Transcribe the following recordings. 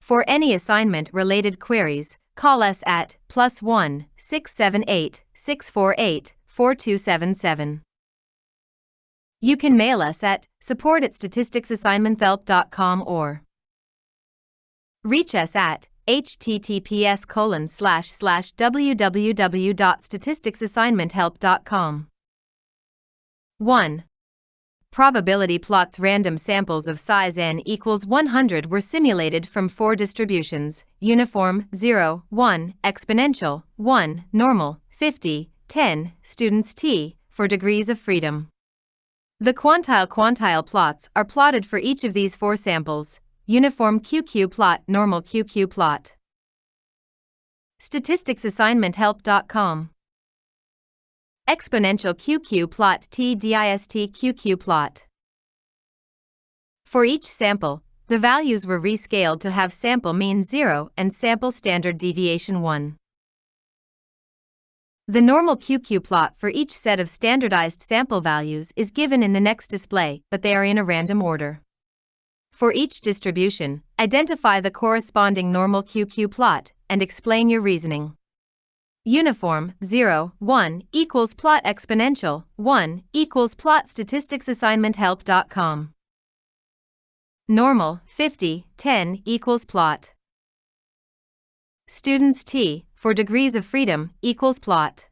For any assignment-related queries, call us at +1 678 648 4277. You can mail us at support@statisticsassignmenthelp.com or reach us at https://www.statisticsassignmenthelp.com. 1. Probability plots. Random samples of size n equals 100 were simulated from 4 distributions: uniform 0, 1, exponential 1, normal 50, 10, students t, for degrees of freedom. The quantile plots are plotted for each of these 4 samples: uniform QQ plot, normal QQ plot. statisticsassignmenthelp.com. Exponential QQ plot, TDIST QQ plot. For each sample, the values were rescaled to have sample mean 0 and sample standard deviation 1. The normal QQ plot for each set of standardized sample values is given in the next display, but they are in a random order. For each distribution, identify the corresponding normal QQ plot and explain your reasoning. Uniform 0, 1 equals plot exponential 1 equals plot statisticsassignmenthelp.com. Normal 50, 10 equals plot. Students t, for degrees of freedom, equals plot.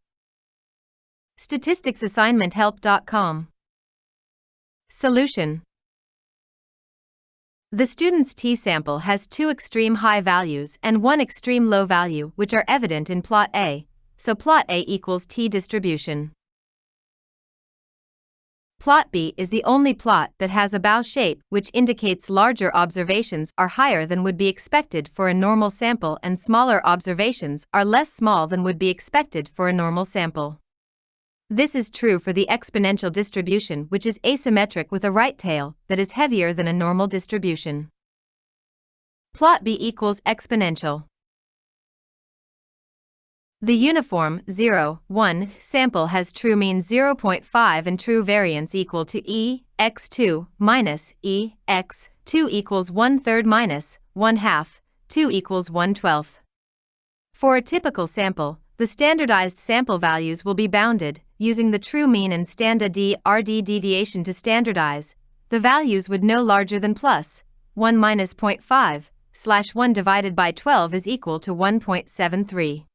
statisticsassignmenthelp.com. Solution. The student's t-sample has 2 extreme high values and 1 extreme low value, which are evident in plot A, so plot A equals t distribution. Plot B is the only plot that has a bow shape, which indicates larger observations are higher than would be expected for a normal sample and smaller observations are less small than would be expected for a normal sample. This is true for the exponential distribution, which is asymmetric with a right tail that is heavier than a normal distribution. Plot B equals exponential. The uniform 0, 1 sample has true mean 0.5 and true variance equal to e x2 minus e x2 equals 1/3 minus 1/2, 2 equals 1/12. For a typical sample, the standardized sample values will be bounded, using the true mean and standard-RD deviation to standardize. The values would no larger than +1 minus 0.5/1 divided by 12 is equal to 1.73.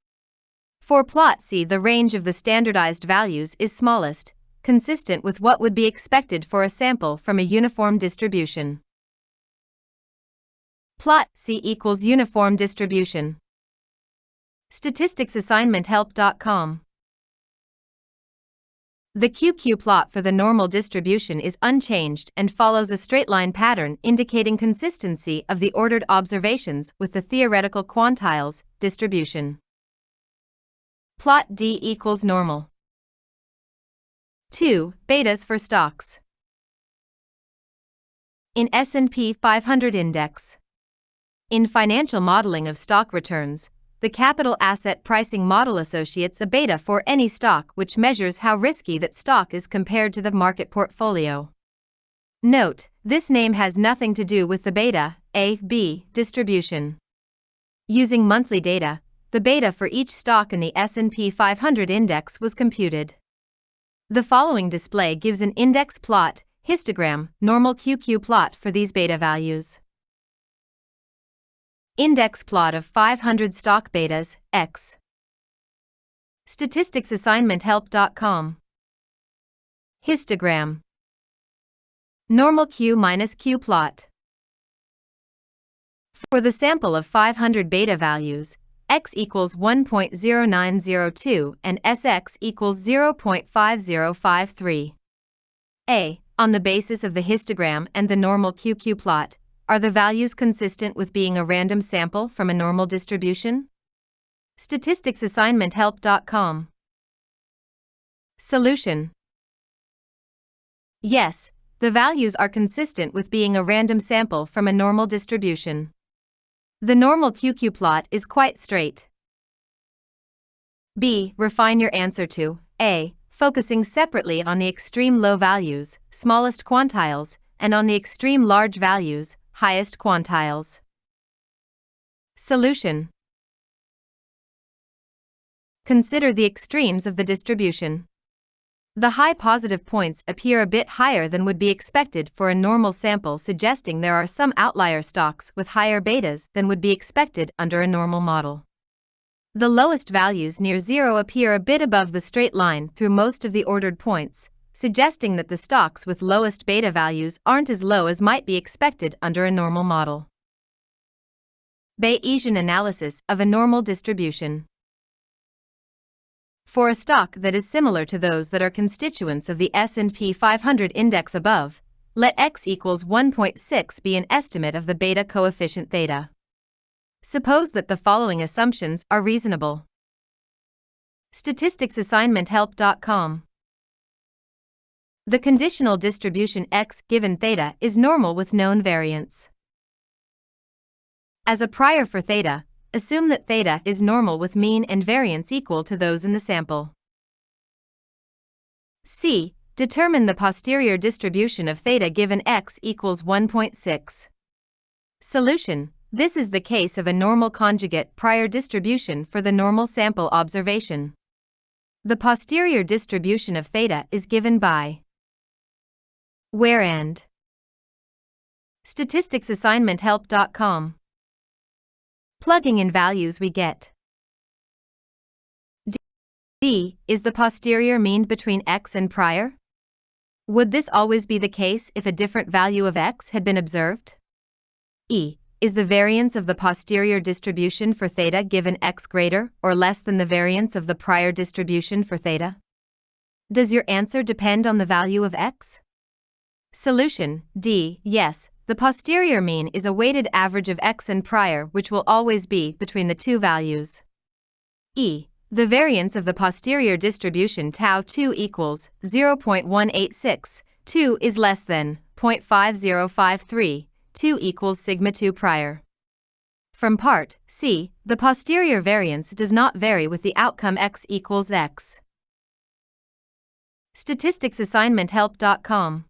For plot C, the range of the standardized values is smallest, consistent with what would be expected for a sample from a uniform distribution. Plot C equals uniform distribution. statisticsassignmenthelp.com. The QQ plot for the normal distribution is unchanged and follows a straight-line pattern indicating consistency of the ordered observations with the theoretical quantiles distribution. Plot D equals normal. 2. Betas for stocks. In S&P 500 index. In financial modeling of stock returns, the capital asset pricing model associates a beta for any stock, which measures how risky that stock is compared to the market portfolio. Note, this name has nothing to do with the beta A/B distribution. Using monthly data, the beta for each stock in the S&P 500 index was computed. The following display gives an index plot, histogram, normal QQ plot for these beta values. Index plot of 500 stock betas, X. statisticsassignmenthelp.com. Histogram. Normal Q minus Q plot. For the sample of 500 beta values, X equals 1.0902 and SX equals 0.5053. A. On the basis of the histogram and the normal QQ plot, are the values consistent with being a random sample from a normal distribution? statisticsassignmenthelp.com. Solution. Yes, the values are consistent with being a random sample from a normal distribution. The normal QQ plot is quite straight. B. Refine your answer to A. Focusing separately on the extreme low values, smallest quantiles, and on the extreme large values, highest quantiles. Solution. Consider the extremes of the distribution. The high positive points appear a bit higher than would be expected for a normal sample, suggesting there are some outlier stocks with higher betas than would be expected under a normal model. The lowest values near zero appear a bit above the straight line through most of the ordered points, suggesting that the stocks with lowest beta values aren't as low as might be expected under a normal model. Bayesian analysis of a normal distribution. For a stock that is similar to those that are constituents of the S&P 500 index above, let x equals 1.6 be an estimate of the beta coefficient theta. Suppose that the following assumptions are reasonable. StatisticsAssignmentHelp.com. The conditional distribution x given theta is normal with known variance. As a prior for theta, assume that theta is normal with mean and variance equal to those in the sample. C. Determine the posterior distribution of theta given x equals 1.6. Solution. This is the case of a normal conjugate prior distribution for the normal sample observation. The posterior distribution of theta is given by where and StatisticsAssignmentHelp.com. Plugging in values, we get D is the posterior mean between x and prior. Would this always be the case if a different value of x had been observed? E is the variance of the posterior distribution for theta given x greater or less than the variance of the prior distribution for theta. Does your answer depend on the value of x? Solution. D. Yes. The posterior mean is a weighted average of x and prior, which will always be between the two values. E. The variance of the posterior distribution tau 2 equals 0.186, 2 is less than 0.5053, 2 equals sigma 2 prior. From part C, the posterior variance does not vary with the outcome x equals x. StatisticsAssignmentHelp.com.